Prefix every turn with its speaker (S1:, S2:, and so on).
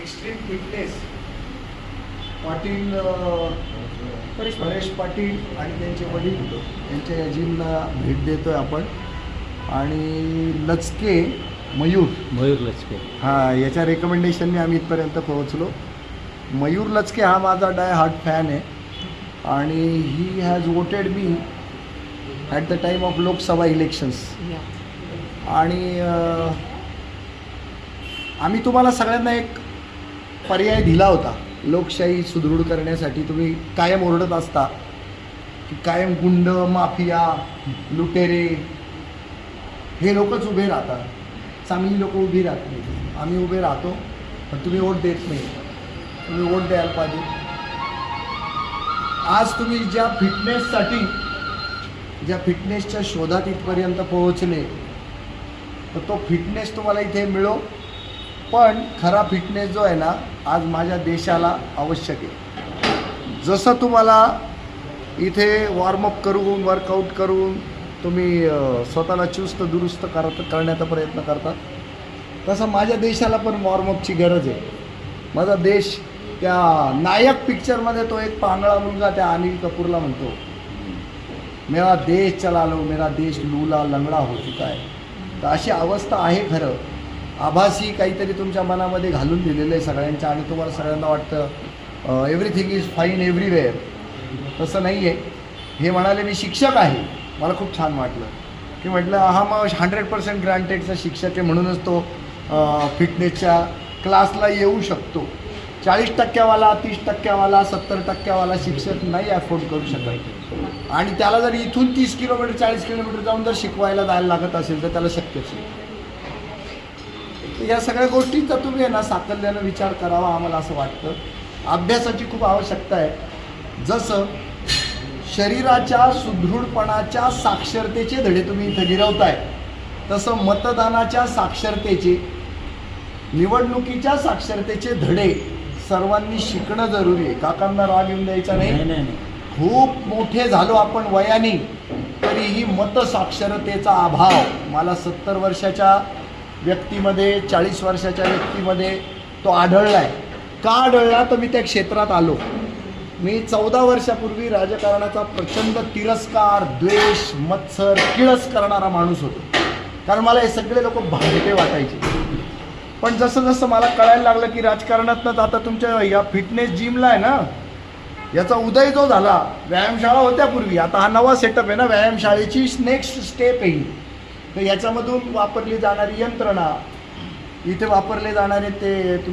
S1: Extreme fitness Patil Paresh Patil आणि त्यांचे वडील यांच्या जिमला भेट देतोय आपण. आणि लचके मयूर
S2: लचके
S1: हां, याच्या रेकमेंडेशनने आम्ही इथपर्यंत पोहोचलो. मयूर लचके हा माझा डाय हार्ट फॅन आहे आणि he has voted me at the time of Lok Sabha elections. आणि आम्ही तुम्हाला सगळ्यांना एक पर्याय दिला होता. लोकशाही सुदृढ करण्यासाठी तुम्ही कायम ओरडत असता की कायम गुंड, माफिया, लुटेरे हे लोकच उभे राहतात, चांगली लोक उभी राहत नाही. आम्ही उभे राहतो पण तुम्ही वोट देत नाही. तुम्ही वोट द्यायला पाहिजे. आज तुम्ही ज्या फिटनेसच्या शोधात इथपर्यंत पोहोचले तर तो फिटनेस तुम्हाला इथे मिळो. पण खरा फिटनेस जो आहे ना आज माझ्या देशाला आवश्यक आहे. जसं तुम्हाला इथे वॉर्मअप करून वर्कआउट करून तुम्ही स्वतःला चुस्त दुरुस्त करण्याचा प्रयत्न करता तसं माझ्या देशाला पण वॉर्मअपची गरज आहे. माझा देश त्या नायक पिक्चरमध्ये तो एक पांगळा मुलगा त्या अनिल कपूरला म्हणतो, मेरा देश चला लो, मेरा देश लूला लंगडा हो चुका है. तर अशी अवस्था आहे. खरं आभासी काहीतरी तुमच्या मनामध्ये घालून दिलेलं आहे सगळ्यांच्या आणि तुम्हाला सगळ्यांना वाटतं एव्हरीथिंग इज फाईन एव्हरीवेअर. तसं नाही आहे. हे म्हणाले मी शिक्षक आहे. मला खूप छान वाटलं की म्हटलं हा मग 100% ग्रांटेडचा शिक्षक आहे म्हणूनच तो फिटनेसच्या क्लासला येऊ शकतो. 40% 30% 70% शिक्षक नाही अफोर्ड करू शकत. आणि त्याला जर इथून 30 किलोमीटर 40 किलोमीटर जाऊन जर शिकवायला जायला लागत असेल तर त्याला शक्यच नाही. या सगळ्या गोष्टींचा तुम्ही आहे ना साकल्यानं विचार करावा आम्हाला असं वाटतं. अभ्यासाची खूप आवश्यकता आहे. जसं शरीराच्या सुदृढपणाच्या साक्षरतेचे धडे तुम्ही इथं गिरवताय तसं मतदानाच्या साक्षरतेचे, निवडणुकीच्या साक्षरतेचे धडे सर्वांनी शिकणं जरुरी आहे. काकांना राग येऊन द्यायचा नाही. खूप मोठे झालो आपण वयाने तरीही मतसाक्षरतेचा अभाव मला 70 वर्षाच्या व्यक्तीमध्ये 40 वर्षाच्या व्यक्तीमध्ये तो आढळला आहे. का आढळला तर मी त्या क्षेत्रात आलो. मी 14 वर्षापूर्वी राजकारणाचा प्रचंड तिरस्कार, द्वेष, मत्सर, किळस करणारा माणूस होतो. कारण मला हे सगळे लोक भांडते वाटायचे. पण जसं जसं मला कळायला लागलं की राजकारणातनं आता तुमच्या या फिटनेस जिमला आहे ना याचा उदय जो झाला, व्यायामशाळा होत्या पूर्वी, आता हा नवा सेटअप आहे ना व्यायामशाळेची नेक्स्ट स्टेप आहे. तर याच्यामधून वापरली जाणारी यंत्रणा, इथे वापरले जाणारे ते